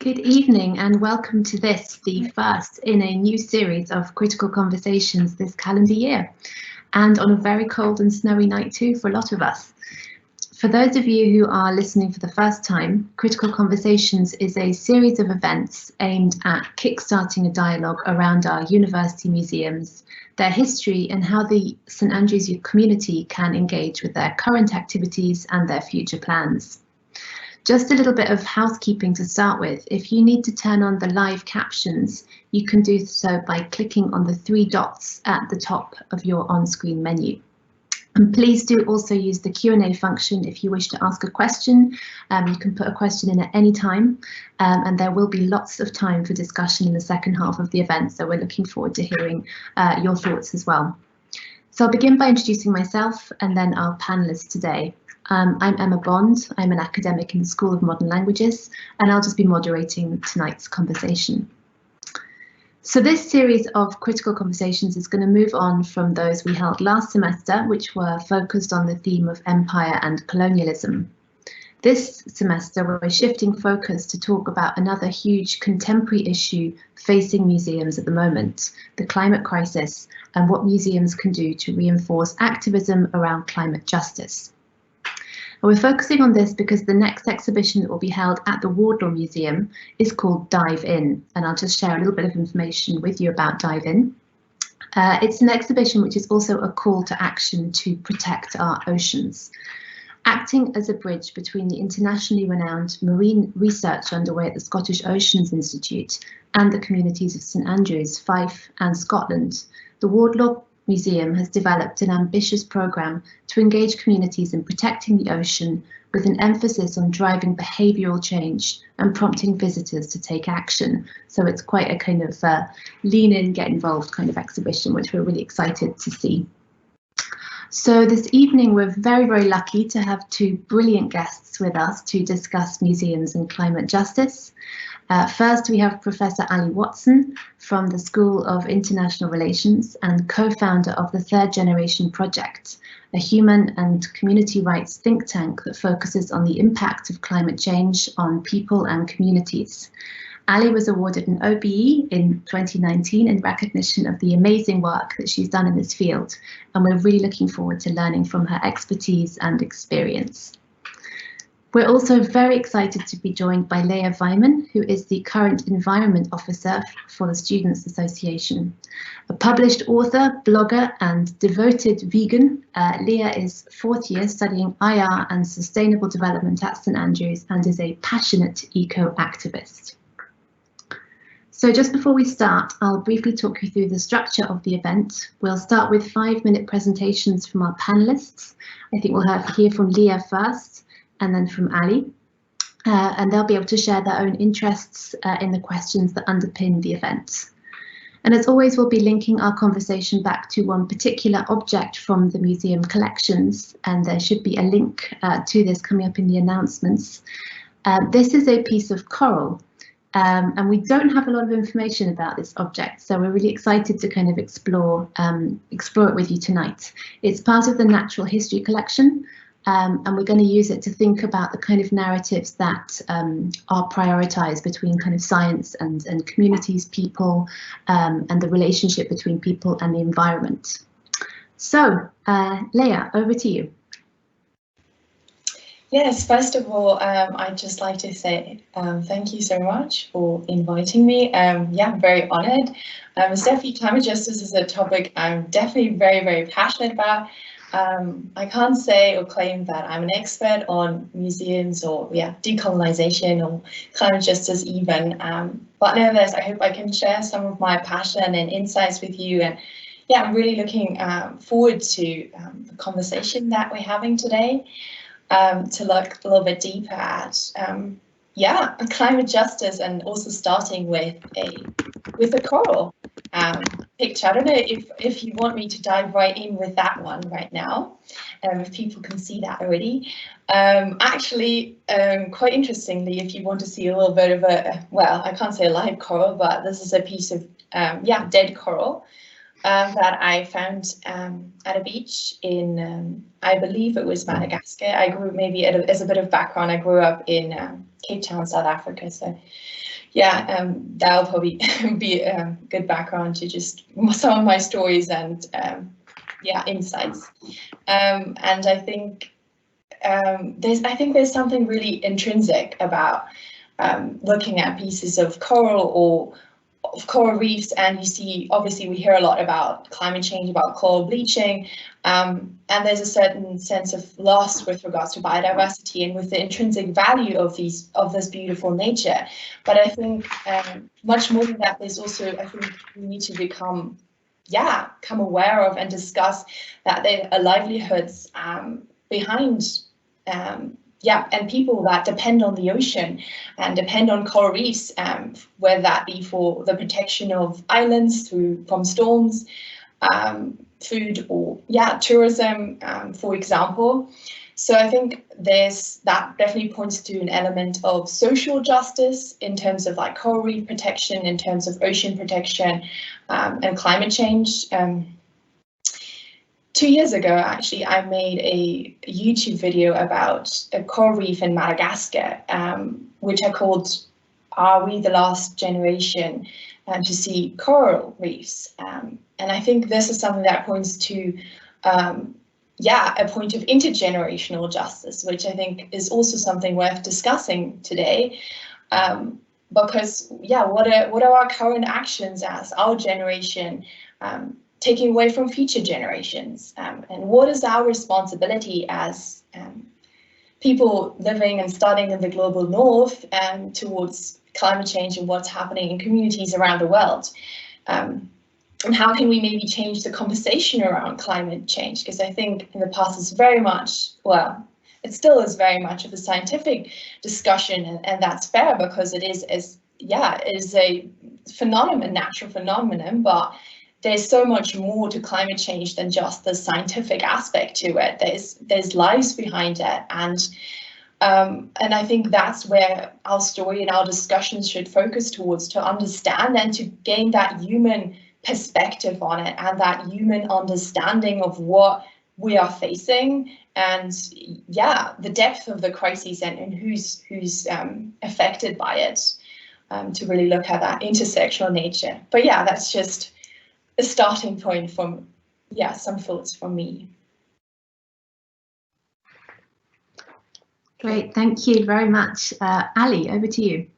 Good evening and welcome to this, the first in a new series of critical conversations this calendar year, and on a very cold and snowy night too for a lot of us. For those of you who are listening for the first time, Critical Conversations is a series of events aimed at kickstarting a dialogue around our university museums, their history and how the St Andrews community can engage with their current activities and their future plans. Just a little bit of housekeeping to start with. If you need to turn on the live captions, you can do so by clicking on the three dots at the top of your on-screen menu. And please do also use the Q&A function if you wish to ask a question. You can put a question in at any time, and there will be lots of time for discussion in the second half of the event, so we're looking forward to hearing your thoughts as well. So I'll begin by introducing myself and then our panelists today. I'm Emma Bond, I'm an academic in the School of Modern Languages, and I'll just be moderating tonight's conversation. So this series of critical conversations is going to move on from those we held last semester, which were focused on the theme of empire and colonialism. This semester, we're shifting focus to talk about another huge contemporary issue facing museums at the moment, the climate crisis, and what museums can do to reinforce activism around climate justice. And we're focusing on this because the next exhibition that will be held at the Wardlaw Museum is called Dive In, and I'll just share a little bit of information with you about Dive In. It's an exhibition which is also a call to action to protect our oceans, acting as a bridge between the internationally renowned marine research underway at the Scottish Oceans Institute and the communities of St Andrews, Fife and Scotland. The Wardlaw Museum has developed an ambitious programme to engage communities in protecting the ocean with an emphasis on driving behavioural change and prompting visitors to take action. So it's quite a kind of lean in, get involved kind of exhibition, which we're really excited to see. So this evening, we're very, very lucky to have two brilliant guests with us to discuss museums and climate justice. First, we have Professor Ali Watson from the School of International Relations and co-founder of the Third Generation Project, a human and community rights think tank that focuses on the impact of climate change on people and communities. Ali was awarded an OBE in 2019 in recognition of the amazing work that she's done in this field, and we're really looking forward to learning from her expertise and experience. We're also very excited to be joined by Leah Weimann, who is the current Environment Officer for the Students' Association. A published author, blogger and devoted vegan, Leah is fourth year studying IR and Sustainable Development at St Andrews and is a passionate eco-activist. So just before we start, I'll briefly talk you through the structure of the event. We'll start with 5-minute presentations from our panelists. I think we'll hear from Leah first, and then from Ali, and they'll be able to share their own interests in the questions that underpin the event. And as always, we'll be linking our conversation back to one particular object from the museum collections, and there should be a link to this coming up in the announcements. This is a piece of coral, and we don't have a lot of information about this object, so we're really excited to kind of explore it with you tonight. It's part of the Natural History collection, and we're going to use it to think about the kind of narratives that are prioritised between kind of science and communities, people, and the relationship between people and the environment. So, Leah, over to you. Yes, first of all, I'd just like to say thank you so much for inviting me. Yeah, I'm very honoured. It's definitely climate justice is a topic I'm definitely very, very passionate about. I can't say or claim that I'm an expert on museums or decolonization or climate justice even, but nevertheless, I hope I can share some of my passion and insights with you. And yeah, I'm really looking forward to the conversation that we're having today, to look a little bit deeper at climate justice, and also starting with a coral picture. I don't know if you want me to dive right in with that one right now, if people can see that already. Actually, quite interestingly, if you want to see a little bit of I can't say a live coral, but this is a piece of dead coral that I found at a beach in, I believe it was Madagascar. I grew, maybe as a bit of background, I grew up in Cape Town, South Africa. So Yeah, that'll probably be a good background to just some of my stories and yeah, insights. And I think there's something really intrinsic about looking at pieces of coral or of coral reefs, and you see, obviously we hear a lot about climate change, about coral bleaching, and there's a certain sense of loss with regards to biodiversity and with the intrinsic value of this beautiful nature. But I think much more than that, there's also, I think we need to become aware of and discuss that there are livelihoods behind and people that depend on the ocean and depend on coral reefs, whether that be for the protection of islands from storms, food, or tourism, for example. So I think that definitely points to an element of social justice in terms of like coral reef protection, in terms of ocean protection, and climate change. 2 years ago, actually, I made a YouTube video about a coral reef in Madagascar, which I called "Are We the Last Generation to See Coral Reefs?" And I think this is something that points to a point of intergenerational justice, which I think is also something worth discussing today. Because what are our current actions as our generation taking away from future generations, and what is our responsibility as people living and studying in the global north towards climate change and what's happening in communities around the world, and how can we maybe change the conversation around climate change? Because I think in the past it's very much, well, it still is very much of a scientific discussion, and that's fair because it is a phenomenon, natural phenomenon, but there's so much more to climate change than just the scientific aspect to it. There's lives behind it, and I think that's where our story and our discussions should focus towards, to understand and to gain that human perspective on it and that human understanding of what we are facing, and the depth of the crises and who's affected by it, to really look at that intersectional nature. But that's just a starting point from some thoughts from me. Great, thank you very much. Ali, over to you.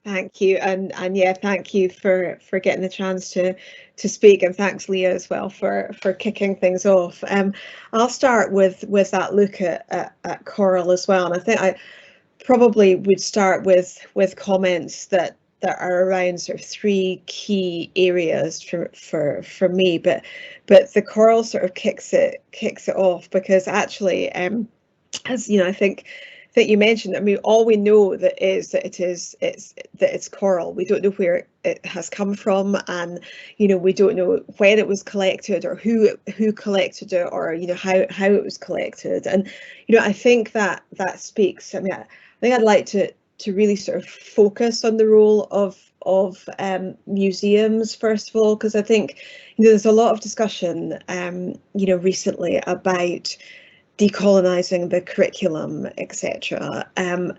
Thank you, and thank you for getting the chance to speak, and thanks Leah as well for kicking things off. I'll start with that look at coral as well, and I think I probably would start with comments that are around sort of 3 key areas for me, but the coral sort of kicks it off, because actually, as you know, I think you mentioned, I mean, all we know that it's coral. We don't know where it has come from, and we don't know when it was collected or who collected it, or how it was collected. And I think that speaks. I mean, I think I'd like to really sort of focus on the role of museums first of all, because I think there's a lot of discussion recently about decolonizing the curriculum, etc. And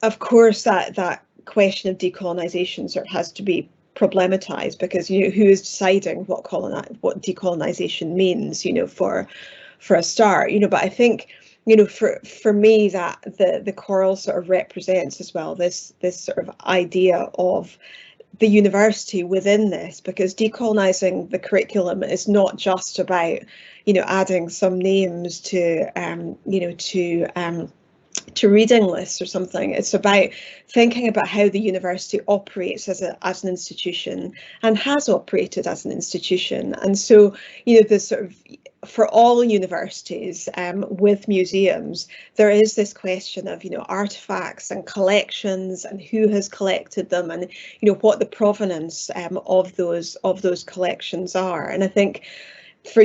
of course that question of decolonization sort of has to be problematized, because who is deciding what decolonization means, for a start, but I think for me that the coral sort of represents as well this sort of idea of the university within this, because decolonizing the curriculum is not just about adding some names to reading lists or something. It's about thinking about how the university operates as an institution, and has operated as an institution. And so the sort of, for all universities with museums, there is this question of artifacts and collections, and who has collected them, and what the provenance of those collections are. And I think for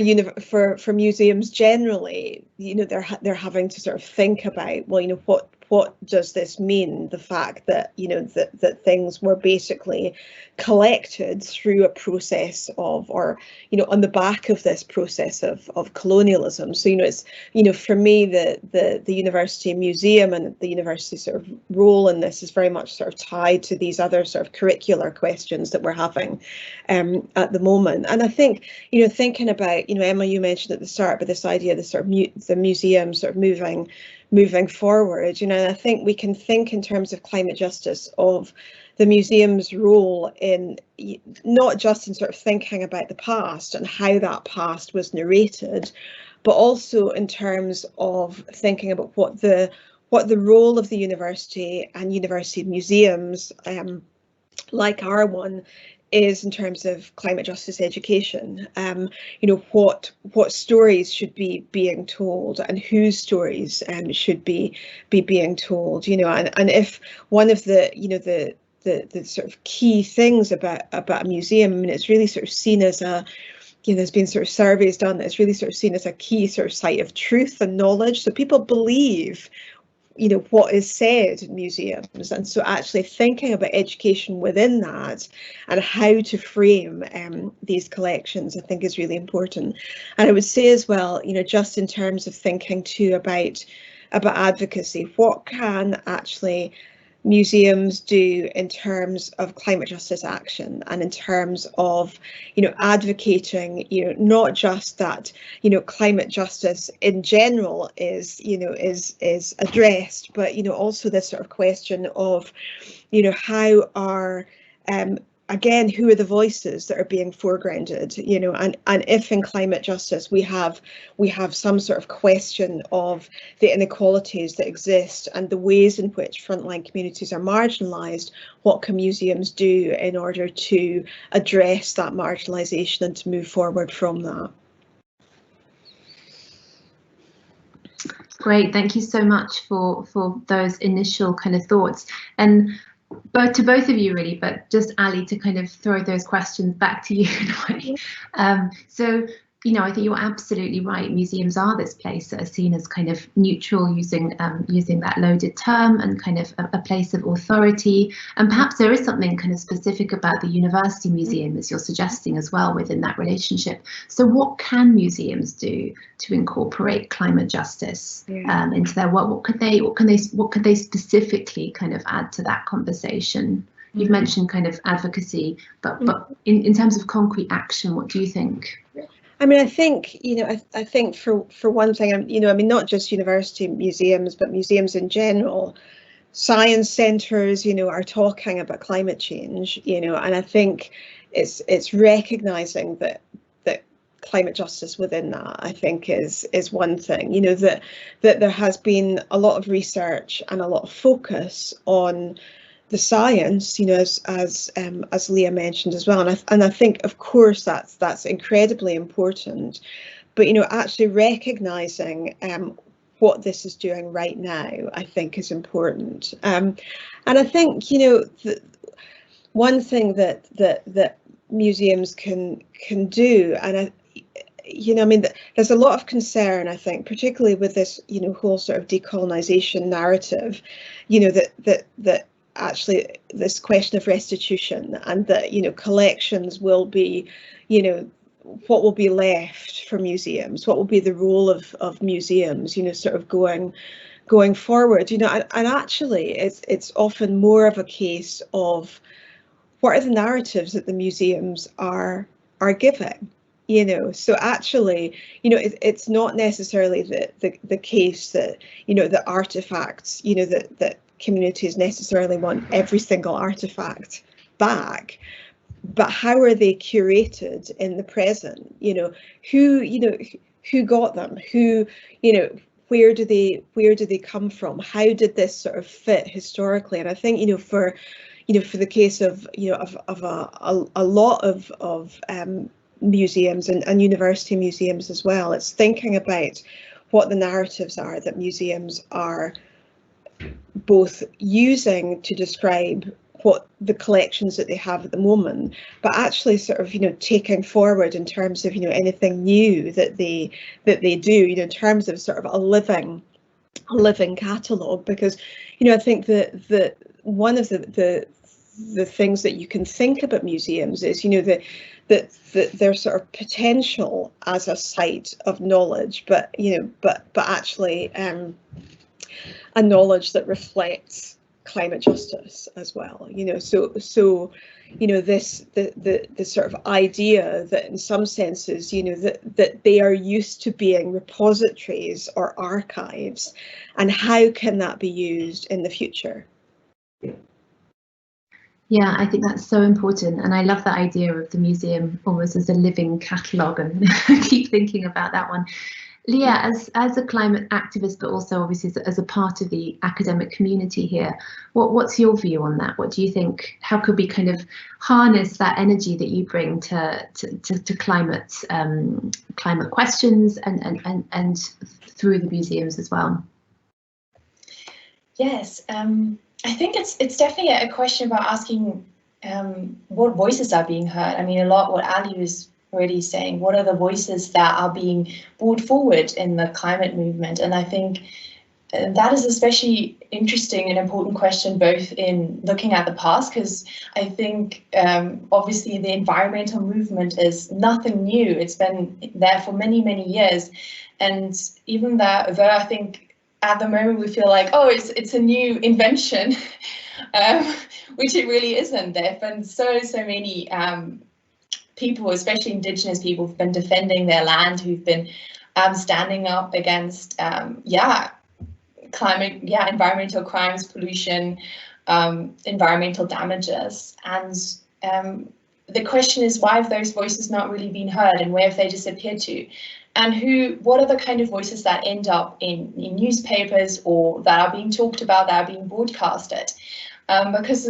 museums generally, they're having to sort of think about, well, what does this mean? The fact that, you know, that things were basically collected through a process of, or, you know, on the back of this process of colonialism. So, you know, it's, you know, for me, the university museum and the university sort of role in this is very much sort of tied to these other sort of curricular questions that we're having at the moment. And I think, you know, thinking about, you know, Emma, you mentioned at the start, but this idea of the sort of the museum sort of moving forward, you know, and I think we can think in terms of climate justice of the museum's role in not just in sort of thinking about the past and how that past was narrated, but also in terms of thinking about what the role of the university and university museums like our one is in terms of climate justice education. You know, what stories should be being told and whose stories should be being told, you know, and if one of the, you know, the sort of key things about a museum, I mean, it's really sort of seen as a, you know, there's been sort of surveys done that it's really sort of seen as a key sort of site of truth and knowledge. So people believe, you know, what is said in museums, and so actually thinking about education within that and how to frame these collections, I think, is really important. And I would say as well, you know, just in terms of thinking too about advocacy, what can actually museums do in terms of climate justice action and in terms of, you know, advocating, you know, not just that, you know, climate justice in general is, you know, is addressed, but, you know, also this sort of question of, you know, how are again, who are the voices that are being foregrounded, you know, and if in climate justice we have some sort of question of the inequalities that exist and the ways in which frontline communities are marginalised, what can museums do in order to address that marginalisation and to move forward from that? Great, thank you so much for those initial kind of thoughts. And to both of you really, but just Ali, to kind of throw those questions back to you in a way. So, you know, I think you're absolutely right. Museums are this place that are seen as kind of neutral, using that loaded term, and kind of a place of authority. And perhaps there is something kind of specific about the university museum, as you're suggesting as well, within that relationship. So what can museums do to incorporate climate justice into their work? What could they specifically kind of add to that conversation? You've mentioned kind of advocacy, but in terms of concrete action, what do you think? I mean, I think, you know, I think for one thing, you know, I mean, not just university museums, but museums in general, science centres, you know, are talking about climate change, you know, and I think it's recognising that climate justice within that, I think, is one thing, you know, that there has been a lot of research and a lot of focus on the science, you know, as Leah mentioned as well, and I think, of course, that's incredibly important, but, you know, actually recognising what this is doing right now, I think, is important. And I think, you know, one thing that museums can do, and you know, I mean, there's a lot of concern, I think, particularly with this, you know, whole sort of decolonisation narrative, you know, that actually this question of restitution, and that, you know, collections will be, you know, what will be left for museums, what will be the role of museums, you know, sort of going forward, you know, and actually it's often more of a case of what are the narratives that the museums are giving, you know. So actually, you know, it's not necessarily the case that, you know, the artifacts, you know, that communities necessarily want every single artifact back, but how are they curated in the present? You know, who got them? Who, you know, where do they come from? How did this sort of fit historically? And I think, you know, for the case of, you know, of a lot of museums and university museums as well, it's thinking about what the narratives are that museums are both using to describe what the collections that they have at the moment, but actually sort of, you know, taking forward in terms of, you know, anything new that they do, you know, in terms of sort of a living living catalogue, because, you know, I think that one of the things that you can think about museums is, you know, that their sort of potential as a site of knowledge, but, you know, but actually a knowledge that reflects climate justice as well, you know. So you know, this the sort of idea that in some senses, you know, that they are used to being repositories or archives, and how can that be used in the future? Yeah, I think that's so important, and I love that idea of the museum almost as a living catalogue, and I keep thinking about that one. Leah, as a climate activist, but also obviously as a part of the academic community here, what's your view on that? What do you think? How could we kind of harness that energy that you bring to climate climate questions and through the museums as well? Yes, I think it's definitely a question about asking what voices are being heard. I mean, a lot what Ali was already saying, what are the voices that are being brought forward in the climate movement? And I think that is especially interesting and important question, both in looking at the past, because I think obviously the environmental movement is nothing new. It's been there for many, many years. And even though I think at the moment we feel like, oh, it's a new invention, which it really isn't. There have been so many people, especially Indigenous people, who've been defending their land, who've been standing up against, environmental crimes, pollution, environmental damages. And the question is, why have those voices not really been heard, and where have they disappeared to? And what are the kind of voices that end up in newspapers, or that are being talked about, that are being broadcasted? Because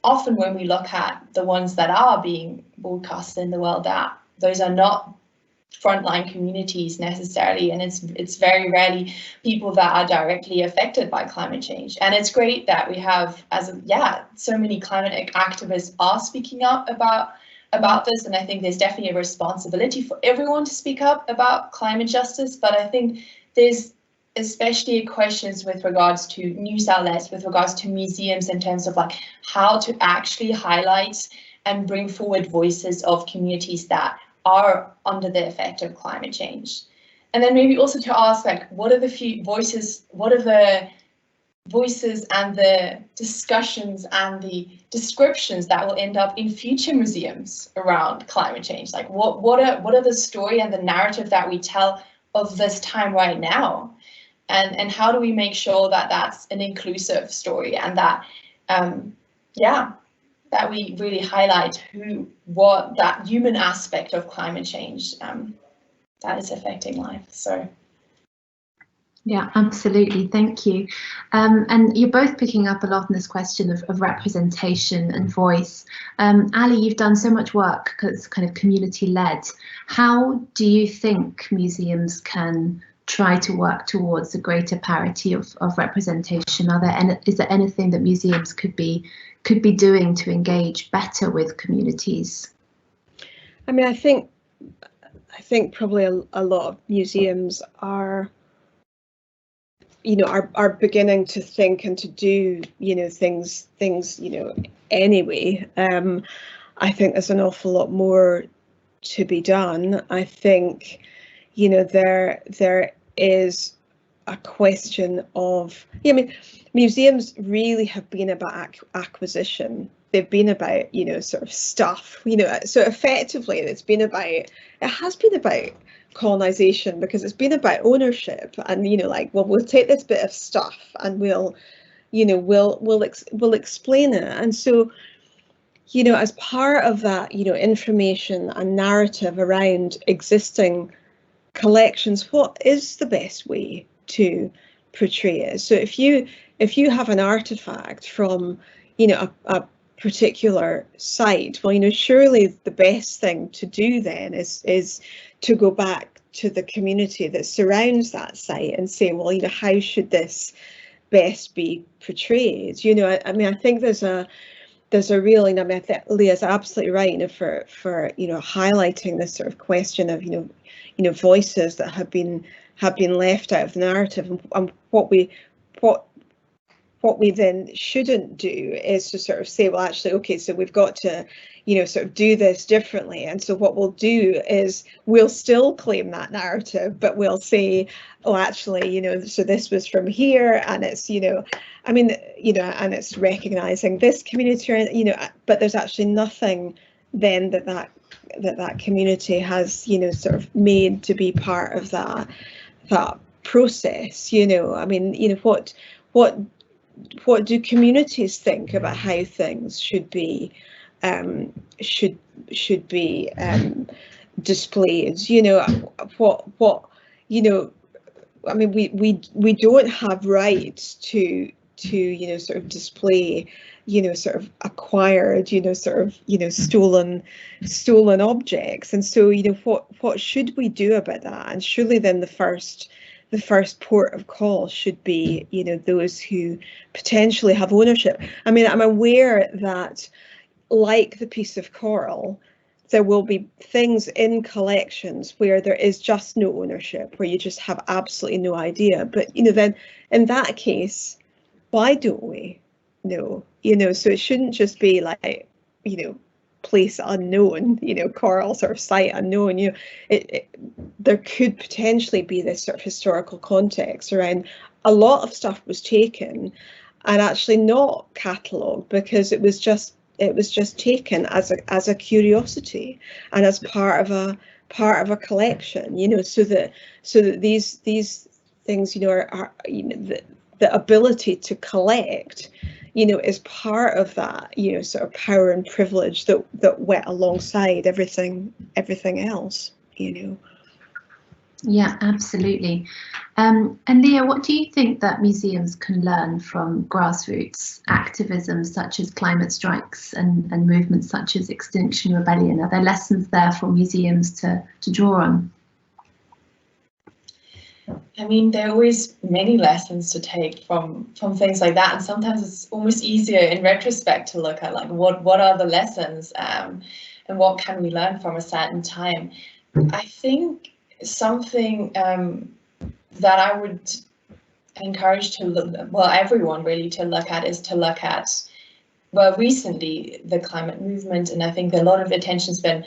often when we look at the ones that are being broadcasted in the world, that those are not frontline communities necessarily, and it's very rarely people that are directly affected by climate change. And it's great that we have, so many climate activists are speaking up about this, and I think there's definitely a responsibility for everyone to speak up about climate justice. But I think there's especially questions with regards to news outlets, with regards to museums, in terms of like how to actually highlight and bring forward voices of communities that are under the effect of climate change. And then maybe also to ask, like, what are the voices and the discussions and the descriptions that will end up in future museums around climate change? Like, what are the story and the narrative that we tell of this time right now? And how do we make sure that that's an inclusive story, and that that we really highlight what that human aspect of climate change that is affecting life. So yeah, absolutely, thank you. And you're both picking up a lot on this question of representation and voice. Ali, you've done so much work that's kind of community led. How do you think museums can try to work towards a greater parity of representation? Is there anything that museums could be doing to engage better with communities? I mean, I think probably a lot of museums are, you know, are beginning to think and to do, you know, things, you know, anyway. I think there's an awful lot more to be done. I think, you know, there is a question of, I mean, museums really have been about acquisition. They've been about, you know, sort of stuff, you know, so effectively it has been about colonization, because it's been about ownership, and, you know, like, well, we'll take this bit of stuff and we'll explain it. And so, you know, as part of that, you know, information and narrative around existing collections, what is the best way to portray it? So if you have an artifact from, you know, a particular site, well, you know, surely the best thing to do then is to go back to the community that surrounds that site and say, well, you know, how should this best be portrayed? You know, I mean, I think there's a there's a real, and I mean, I think Leah's absolutely right, you know, for you know, highlighting this sort of question of, you know, voices that have been left out of the narrative, and what we then shouldn't do is to sort of say, well, actually, okay, so we've got to, you know, sort of do this differently. And so what we'll do is we'll still claim that narrative, but we'll say, oh, actually, you know, so this was from here, and it's, you know, I mean, you know, and it's recognizing this community, you know, but there's actually nothing then that community has, you know, sort of made to be part of that process, you know. I mean, you know, what do communities think about how things should be displayed? You know, what you know, I mean, we don't have rights to you know, sort of display, you know, sort of acquired, you know, sort of, you know, stolen objects. And so, you know, what should we do about that? And surely then the first port of call should be, you know, those who potentially have ownership. I mean, I'm aware that, like the piece of coral, there will be things in collections where there is just no ownership, where you just have absolutely no idea. But, you know, then in that case, why don't we know? You know, so it shouldn't just be like, you know, place unknown, you know, coral sort of site unknown. You know, there could potentially be this sort of historical context around a lot of stuff was taken and actually not catalogued because it was just taken as a curiosity and as part of a collection, you know, so that these things, you know, are you know, the ability to collect, you know, is part of that, you know, sort of power and privilege that went alongside everything else, you know. Yeah, absolutely. And Leah, what do you think that museums can learn from grassroots activism such as climate strikes and movements such as Extinction Rebellion? Are there lessons there for museums to draw on? I mean, there are always many lessons to take from things like that, and sometimes it's almost easier in retrospect to look at like what are the lessons and what can we learn from a certain time. I think something that I would encourage to look, well, everyone really to look at is to look at, well, recently the climate movement, and I think a lot of attention's been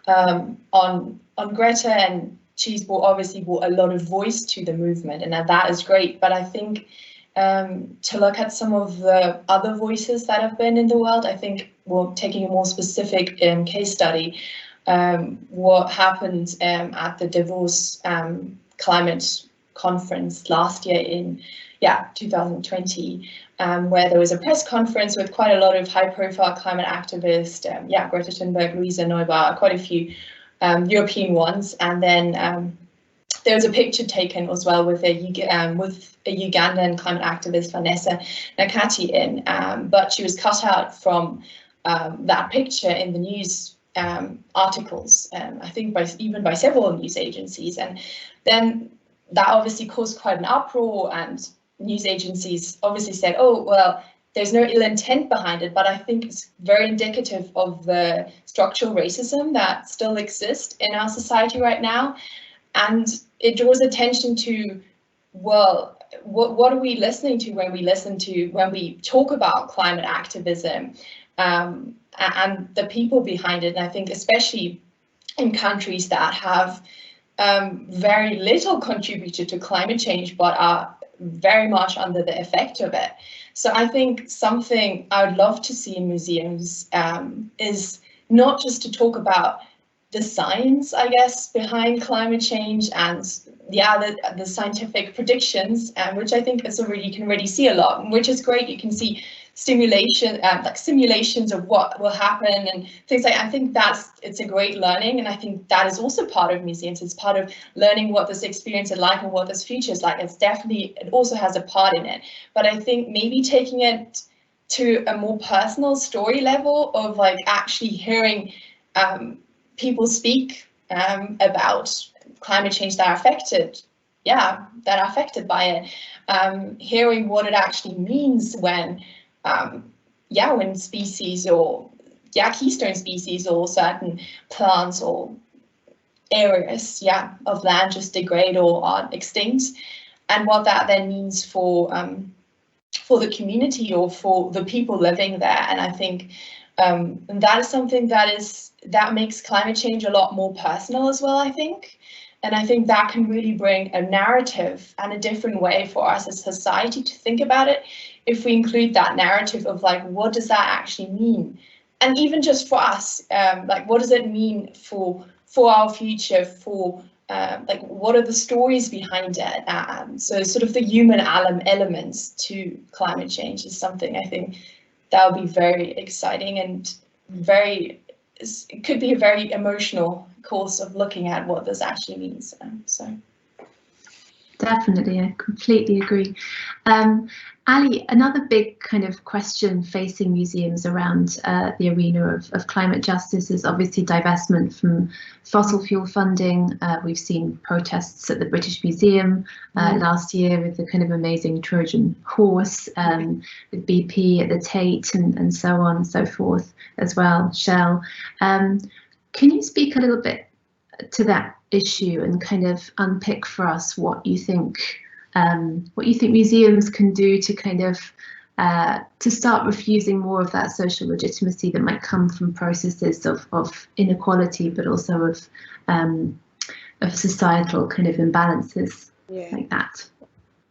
on Greta, and she's obviously brought a lot of voice to the movement, and that is great. But I think to look at some of the other voices that have been in the world, I think, well, taking a more specific case study, what happened at the Davos climate conference last year in 2020, where there was a press conference with quite a lot of high-profile climate activists, Greta Thunberg, Luisa Neubauer, quite a few European ones, and then there was a picture taken as well with a Ugandan climate activist, Vanessa Nakati, in, but she was cut out from that picture in the news articles, I think even by several news agencies, and then that obviously caused quite an uproar, and news agencies obviously said, oh, well, there's no ill intent behind it, but I think it's very indicative of the structural racism that still exists in our society right now. And it draws attention to, well, what are we listening to when we talk about climate activism and the people behind it. And I think especially in countries that have very little contributed to climate change, but are very much under the effect of it. So I think something I would love to see in museums is not just to talk about the science, I guess, behind climate change and the scientific predictions, which I think you can already see a lot, which is great. You can see like simulations of what will happen and things like. I think it's a great learning, and I think that is also part of museums. It's part of learning what this experience is like and what this future is like. It also has a part in it. But I think maybe taking it to a more personal story level of like actually hearing people speak about climate change that are affected by it, hearing what it actually means when when species or keystone species or certain plants or areas of land just degrade or are extinct, and what that then means for the community or for the people living there. And I think that is something that makes climate change a lot more personal as well, I think. And I think that can really bring a narrative and a different way for us as a society to think about it, if we include that narrative of like, what does that actually mean? And even just for us, like, what does it mean for our future, for like, what are the stories behind it? So sort of the human elements to climate change is something I think that would be very exciting and it could be a very emotional course of looking at what this actually means. So. Definitely, I completely agree. Ali, another big kind of question facing museums around the arena of climate justice is obviously divestment from fossil fuel funding. We've seen protests at the British Museum last year with the kind of amazing Trojan horse, with BP at the Tate and so on and so forth as well, Shell. Can you speak a little bit to that issue and kind of unpick for us what you think museums can do to kind of to start refusing more of that social legitimacy that might come from processes of inequality, but also of societal kind of imbalances like that?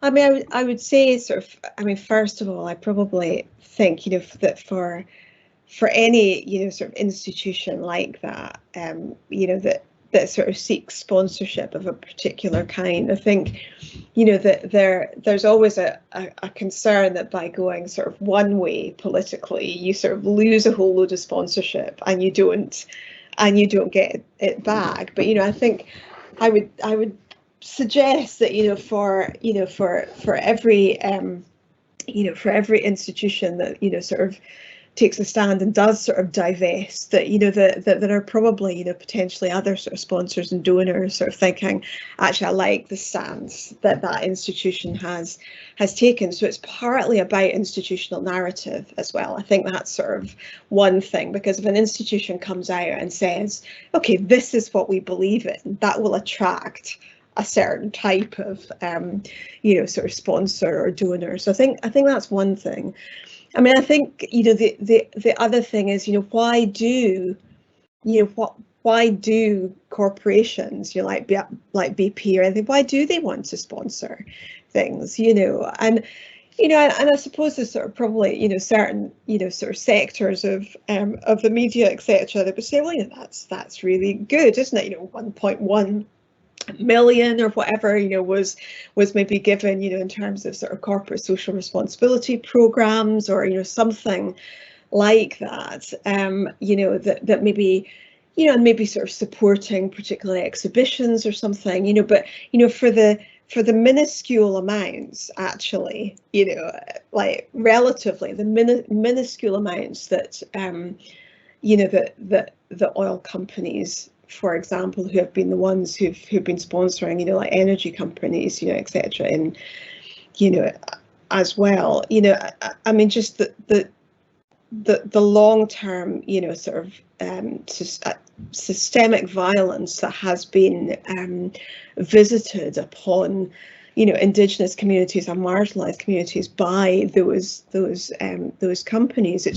I mean, I would say first of all, I probably think, that for any, sort of institution like that, that sort of seeks sponsorship of a particular kind, I think, that there's always a concern that by going sort of one way politically, you sort of lose a whole load of sponsorship and you don't get it back. But I think I would suggest that for every institution that sort of takes a stand and does sort of divest, that that there are probably potentially other sort of sponsors and donors sort of thinking, actually, I like the stance that institution has taken. So it's partly about institutional narrative as well. I think that's sort of one thing, because if an institution comes out and says, okay, this is what we believe in, that will attract a certain type of sort of sponsor or donor. So I think that's one thing. I mean, I think the other thing is, why do corporations, like BP or anything, why do they want to sponsor things, and I suppose there's sort of probably certain sort of sectors of the media, etc., that would say, well, that's really good, isn't it? 1.1 million or whatever was maybe given in terms of sort of corporate social responsibility programs, or something like that, that maybe and maybe sort of supporting particular exhibitions or something, but for the minuscule amounts, actually, like relatively the minuscule amounts that that the oil companies, for example, who have been the ones who've been sponsoring, like energy companies, etc., and as well, I mean, just the long-term, sort of systemic violence that has been visited upon, Indigenous communities and marginalised communities by those companies.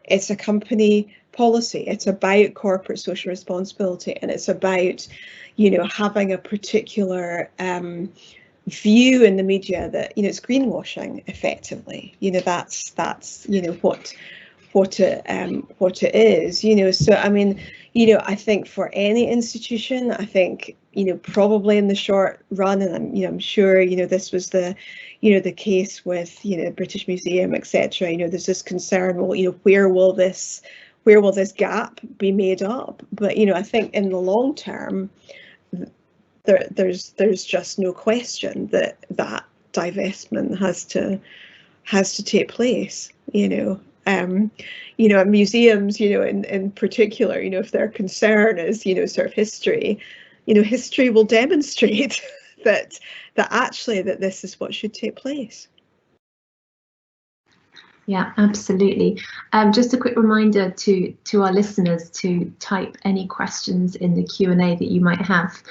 It's a company policy. It's about corporate social responsibility, and it's about having a particular view in the media that it's greenwashing, effectively. That's what it is. So I mean, I think for any institution, I think probably in the short run, and I'm sure this was the case with British Museum, etc. There's this concern, well, where will this gap be made up? But I think in the long term, there's just no question that divestment has to take place. Museums, in particular, if their concern is sort of history, history will demonstrate that actually that this is what should take place. Yeah, absolutely. Just a quick reminder to our listeners to type any questions in the Q&A that you might have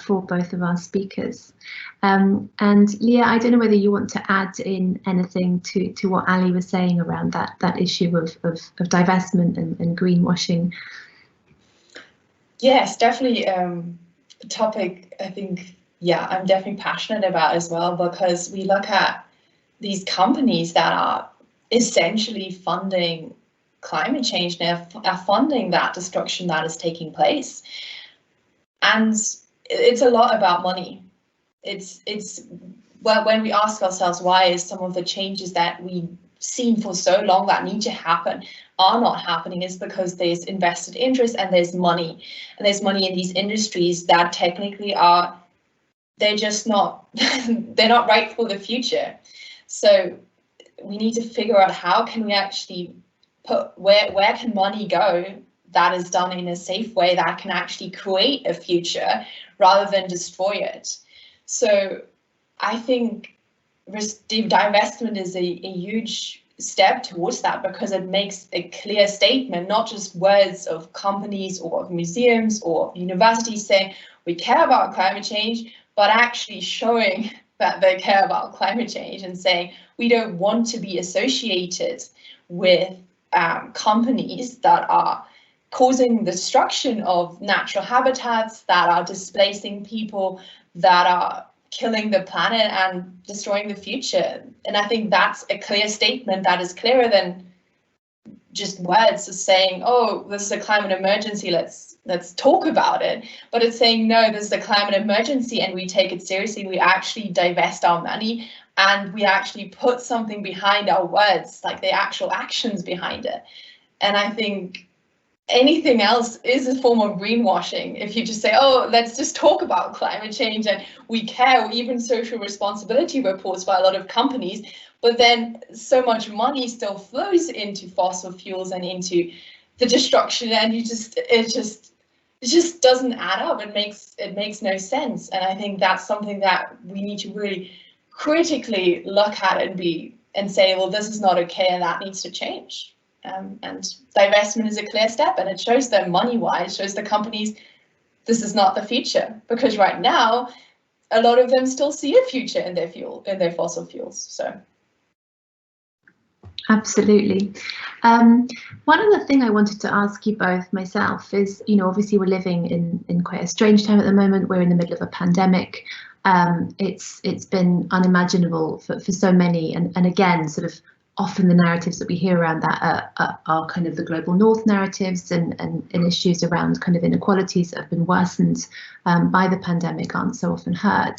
for both of our speakers. And Leah, I don't know whether you want to add in anything to what Ali was saying around that issue of divestment and greenwashing. Yes, definitely a topic I think, yeah, I'm definitely passionate about as well, because we look at these companies that are essentially funding climate change now, are funding that destruction that is taking place. And it's a lot about money. It's well, when we ask ourselves why is some of the changes that we've seen for so long that need to happen are not happening, is because there's invested interest and there's money. And there's money in these industries that technically are, they're just not, they're not right for the future. So we need to figure out how can we actually put, where can money go that is done in a safe way that can actually create a future rather than destroy it. So I think divestment is a huge step towards that, because it makes a clear statement, not just words of companies or of museums or universities saying we care about climate change, but actually showing that they care about climate change and saying we don't want to be associated with companies that are causing the destruction of natural habitats, that are displacing people, that are killing the planet and destroying the future. And I think that's a clear statement that is clearer than just words of saying, oh, this is a climate emergency, let's talk about it. But it's saying, no, this is a climate emergency and we take it seriously. We actually divest our money and we actually put something behind our words, like the actual actions behind it. And I think anything else is a form of greenwashing. If you just say, oh, let's just talk about climate change and we care, or even social responsibility reports by a lot of companies, but then so much money still flows into fossil fuels and into the destruction, and it just doesn't add up. It makes no sense. And I think that's something that we need to really critically look at and say, well, this is not okay and that needs to change. And divestment is a clear step, and it shows them money-wise, shows the companies this is not the future, because right now a lot of them still see a future in their fossil fuels. So absolutely. One other thing I wanted to ask you both myself is, obviously we're living in quite a strange time at the moment. We're in the middle of a pandemic. It's been unimaginable for so many, and again, sort of often the narratives that we hear around that are kind of the global north narratives, and issues around kind of inequalities that have been worsened by the pandemic aren't so often heard.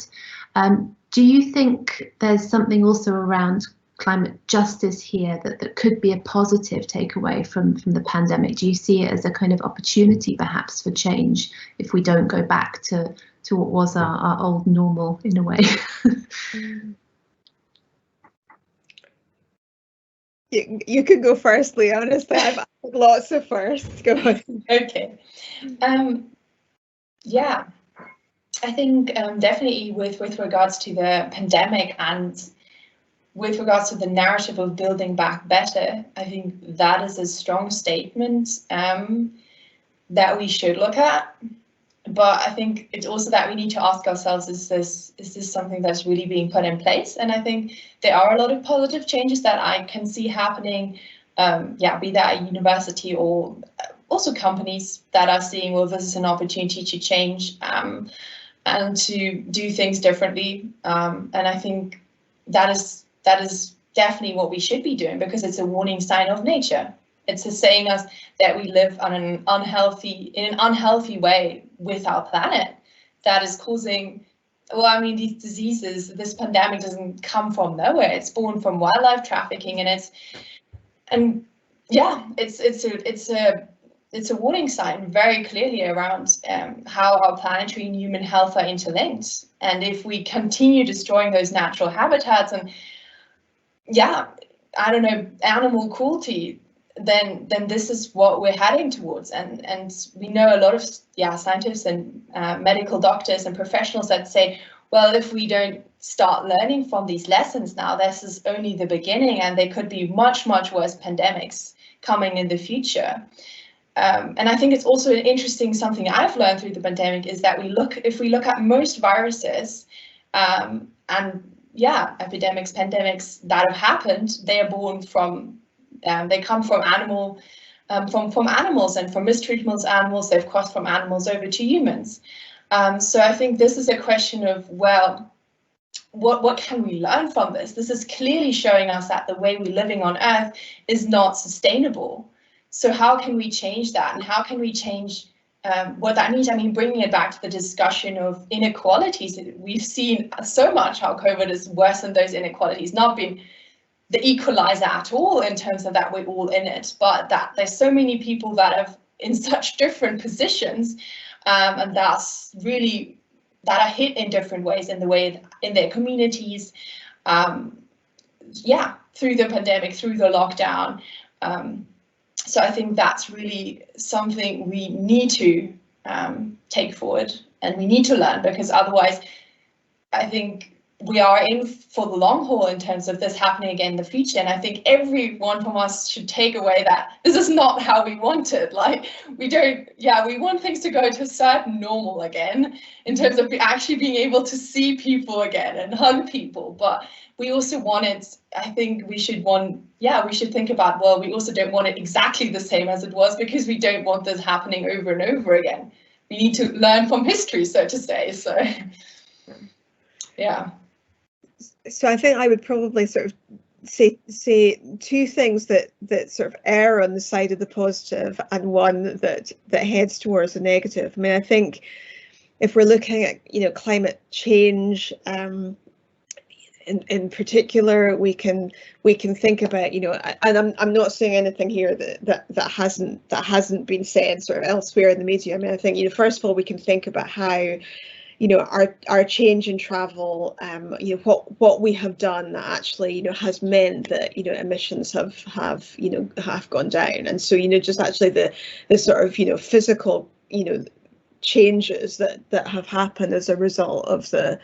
Do you think there's something also around climate justice here that could be a positive takeaway from the pandemic? Do you see it as a kind of opportunity perhaps for change if we don't go back to what was our old normal in a way? You could go first, Leah. Honestly, I've lots of firsts. Go on. Okay. Yeah, I think definitely with regards to the pandemic and with regards to the narrative of building back better, I think that is a strong statement that we should look at. But I think it's also that we need to ask ourselves, is this something that's really being put in place? And I think there are a lot of positive changes that I can see happening, be that a university or also companies that are seeing, well, this is an opportunity to change and to do things differently. And I think that is definitely what we should be doing, because it's a warning sign of nature. It's saying us that we live in an unhealthy way with our planet that is causing, well, I mean, these diseases, this pandemic doesn't come from nowhere. It's born from wildlife trafficking, it's a warning sign very clearly around how our planetary and human health are interlinked. And if we continue destroying those natural habitats and animal cruelty, then this is what we're heading towards. And we know a lot of scientists and medical doctors and professionals that say well, if we don't start learning from these lessons now, this is only the beginning, and there could be much, much worse pandemics coming in the future. And I think it's also an interesting something I've learned through the pandemic is that if we look at most viruses, and yeah, epidemics, pandemics that have happened, they are born from, they come from animals and from mistreatment of animals. They've crossed from animals over to humans. So I think this is a question of, well, what can we learn from this? This is clearly showing us that the way we're living on Earth is not sustainable. So how can we change that? And how can we change what that means? I mean, bringing it back to the discussion of inequalities, we've seen so much how COVID has worsened those inequalities, not been the equalizer at all in terms of that we're all in it, but that there's so many people that are in such different positions, and that's really, that are hit in different ways in their communities, yeah, through the pandemic, through the lockdown. So I think that's really something we need to take forward, and we need to learn, because otherwise I think we are in for the long haul in terms of this happening again in the future. And I think every one from us should take away that this is not how we want it. Like, we want things to go to a certain normal again in terms of actually being able to see people again and hug people. But we also want it, I think we should think about, well, we also don't want it exactly the same as it was, because we don't want this happening over and over again. We need to learn from history, so to say. So, yeah. So I think I would probably sort of say two things that sort of err on the side of the positive, and one that heads towards the negative. I mean, I think if we're looking at, you know, climate change, in particular, we can think about, you know, and I'm not saying anything here that hasn't been said sort of elsewhere in the media. I mean, I think, you know, first of all, we can think about how, you know, our change in travel, you know, what we have done that actually, you know, has meant that, you know, emissions have gone down. And so, you know, just actually the sort of, you know, physical, you know, changes that have happened as a result of the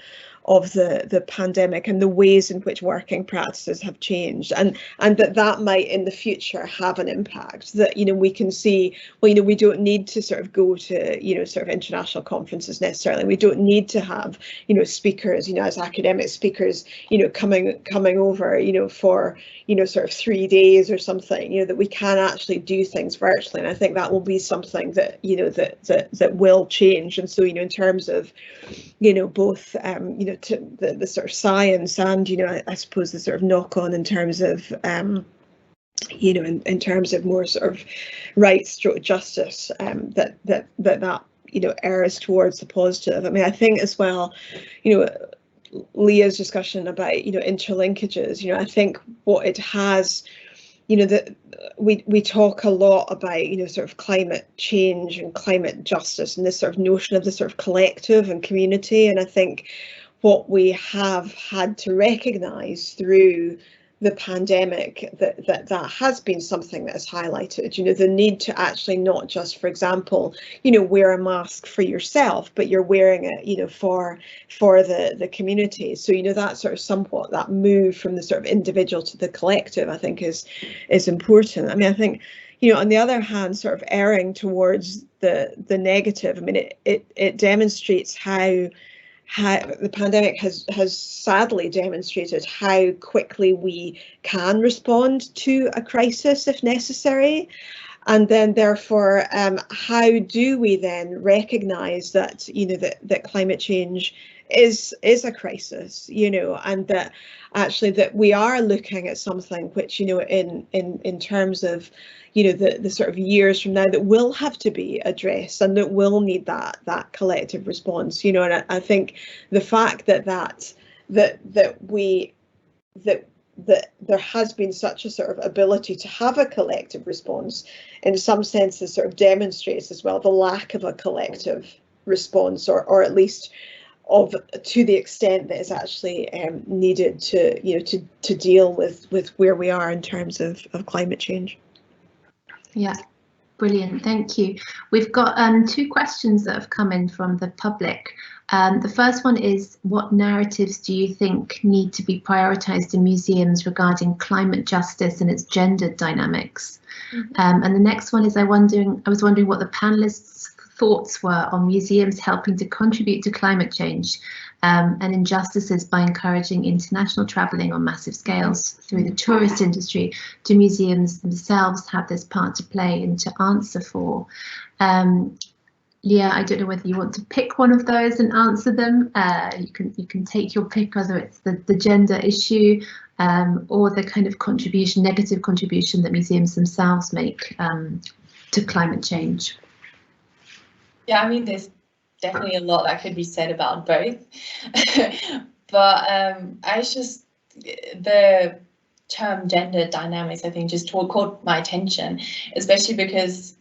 pandemic, and the ways in which working practices have changed, and that might in the future have an impact, that, you know, we can see, well, you know, we don't need to sort of go to, you know, sort of international conferences necessarily. We don't need to have, you know, speakers, you know, as academic speakers, you know, coming over, you know, for, you know, sort of 3 days or something, you know, that we can actually do things virtually. And I think that will be something that, you know, that will change. And so, you know, in terms of, you know, both, you know, to the sort of science, and, you know, I suppose the sort of knock on in terms of, you know, in terms of more sort of rights, justice, that you know, errs towards the positive. I mean, I think as well, you know, Leah's discussion about, you know, interlinkages, you know, I think what it has, you know, that we talk a lot about, you know, sort of climate change and climate justice, and this sort of notion of the sort of collective and community. And I think what we have had to recognise through the pandemic, that has been something that is highlighted, you know, the need to actually not just, for example, you know, wear a mask for yourself, but you're wearing it, you know, for the community. So, you know, that sort of somewhat, that move from the sort of individual to the collective, I think is important. I mean, I think, you know, on the other hand, sort of erring towards the negative, I mean, it demonstrates how the pandemic has sadly demonstrated how quickly we can respond to a crisis if necessary. And then therefore, how do we then recognise that, you know, that climate change is a crisis, you know, and that actually that we are looking at something which, you know, in terms of, you know, the sort of years from now, that will have to be addressed, and that will need that collective response, you know. And I think the fact that there has been such a sort of ability to have a collective response, in some senses sort of demonstrates as well the lack of a collective response, or at least to the extent that is actually needed to, you know, to deal with where we are in terms of climate change. Yeah, Brilliant, thank you. We've got 2 questions that have come in from the public. The first one is, what narratives do you think need to be prioritised in museums regarding climate justice and its gendered dynamics? And the next one is, I was wondering what the panelists' thoughts were on museums helping to contribute to climate change and injustices by encouraging international travelling on massive scales through the tourist industry. Do museums themselves have this part to play and to answer for? Leah, I don't know whether you want to pick one of those and answer them. You can take your pick, whether it's the gender issue or the kind of contribution, negative contribution that museums themselves make to climate change. Yeah, I mean, there's definitely a lot that could be said about both, but the term gender dynamics, I think, just caught my attention, especially because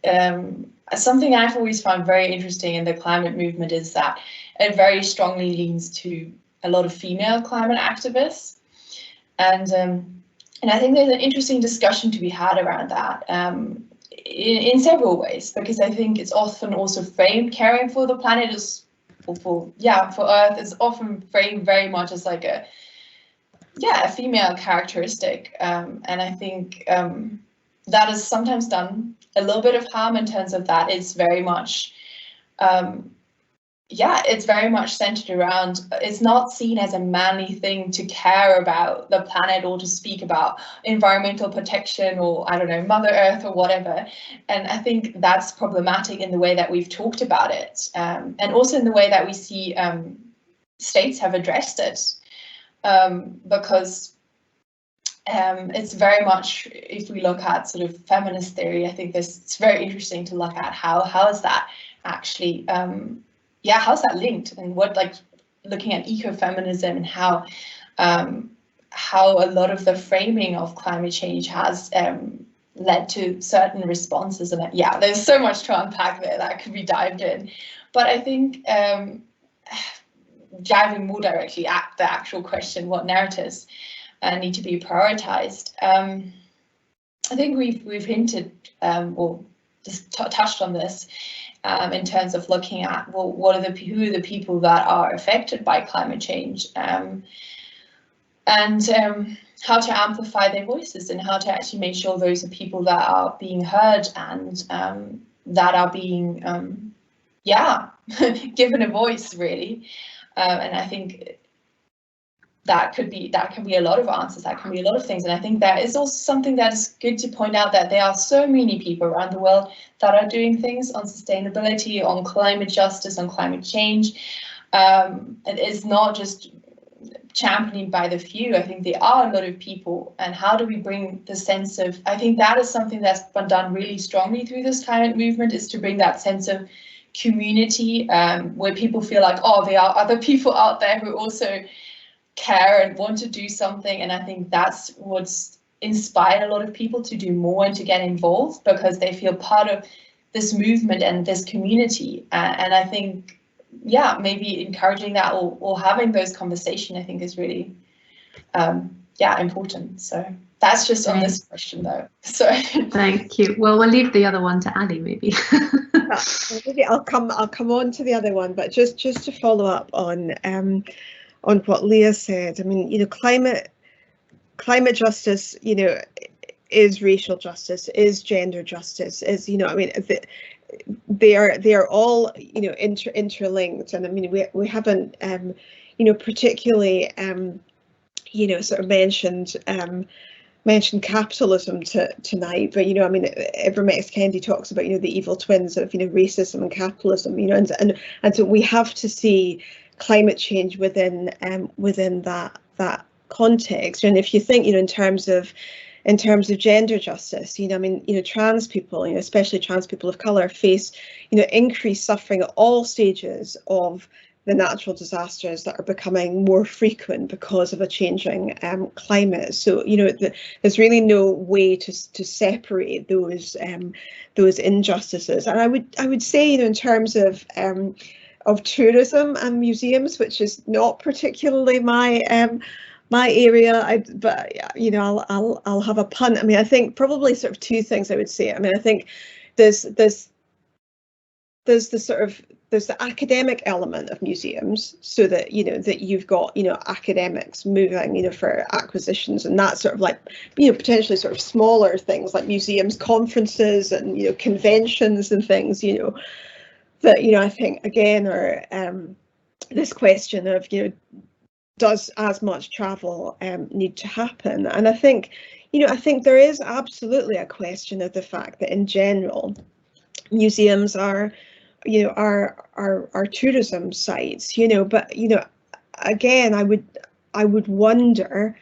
something I've always found very interesting in the climate movement is that it very strongly leans to a lot of female climate activists, and I think there's an interesting discussion to be had around that. In several ways, because I think it's often also framed, caring for the planet is, for Earth is often framed very much as like a female characteristic, and I think that is sometimes done a little bit of harm in terms of that it's very much it's very much centered around, it's not seen as a manly thing to care about the planet or to speak about environmental protection or, I don't know, Mother Earth or whatever. And I think that's problematic in the way that we've talked about it, and also in the way that we see states have addressed it, because it's very much, if we look at sort of feminist theory, I think it's very interesting to look at how is that actually how's that linked, and what, like, looking at ecofeminism and how a lot of the framing of climate change has led to certain responses, and there's so much to unpack there that could be dived in. But I think diving more directly at the actual question, what narratives need to be prioritized, I think we've hinted or just touched on this. In terms of looking at, well, who are the people that are affected by climate change, and how to amplify their voices, and how to actually make sure those are people that are being heard and that are being given a voice, really. And I think that can be a lot of answers, that can be a lot of things. And I think that is also something that is good to point out, that there are so many people around the world that are doing things on sustainability, on climate justice, on climate change. It is not just championed by the few. I think there are a lot of people, and how do we bring the sense of, I think that is something that's been done really strongly through this climate movement, is to bring that sense of community, where people feel like, oh, there are other people out there who also care and want to do something. And I think that's what's inspired a lot of people to do more and to get involved, because they feel part of this movement and this community. And I think, maybe encouraging that or having those conversations, I think, is really important. So that's just on this question, though. So thank you. Well, we'll leave the other one to Ali, maybe. Maybe I'll come on to the other one, but just to follow up on what Leah said. I mean, climate justice, is racial justice, is gender justice, is, I mean, they are all, interlinked. And I mean, we haven't, particularly, sort of mentioned capitalism tonight, but I mean, Ibram X. Kendi talks about the evil twins of racism and capitalism, and so we have to see climate change within that context. And if you think in terms of gender justice, I mean, trans people, especially trans people of color, face increased suffering at all stages of the natural disasters that are becoming more frequent because of a changing climate. So there's really no way to separate those injustices. And I would say in terms of tourism and museums, which is not particularly my area, but I'll have a punt. I mean, I think probably sort of two things I would say. I mean, I think there's the sort of, there's the academic element of museums, so that, you know, that you've got, you know, academics moving, you know, for acquisitions, and that sort of like, you know, potentially sort of smaller things like museums, conferences, and, you know, conventions and things, you know, that, you know, I think again are this question of, you know, does as much travel need to happen? And I think, you know, I think there is absolutely a question of the fact that in general, museums are, you know, are tourism sites, you know, but, you know, again, I would wonder,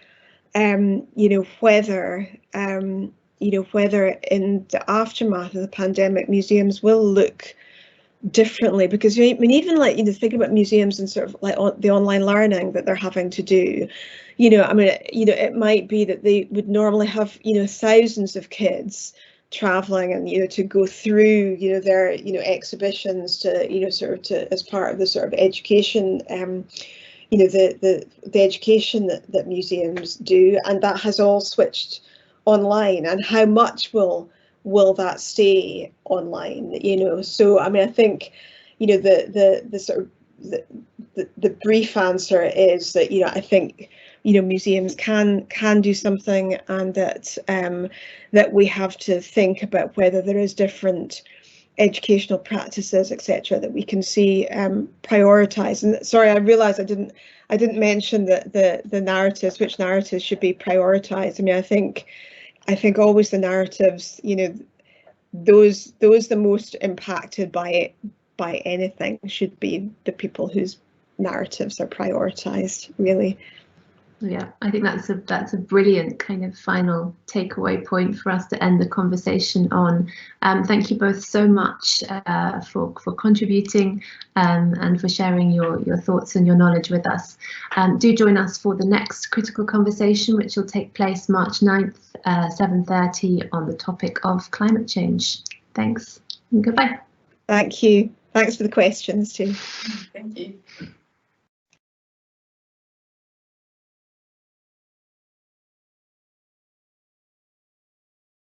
you know, whether, you know, whether in the aftermath of the pandemic, museums will look differently, because, I mean, even like, you know, thinking about museums and sort of like the online learning that they're having to do, you know, I mean, you know, it might be that they would normally have, you know, thousands of kids traveling and, you know, to go through, you know, their, you know, exhibitions to, you know, sort of to, as part of the sort of education, you know, the education that museums do, and that has all switched online, and how much will that stay online, you know? So I mean, I think, you know, the sort of the brief answer is that, you know, I think, you know, museums can do something, and that that we have to think about whether there is different educational practices, etc., that we can see prioritized. And sorry, I realized I didn't mention that the narratives, which narratives should be prioritized. I mean, I think always the narratives, you know, those the most impacted by anything should be the people whose narratives are prioritized, really. Yeah, I think that's a brilliant kind of final takeaway point for us to end the conversation on. Thank you both so much for contributing and for sharing your thoughts and your knowledge with us. Do join us for the next critical conversation, which will take place March 9th, 7:30, on the topic of climate change. Thanks and goodbye. Thank you. Thanks for the questions too. Thank you.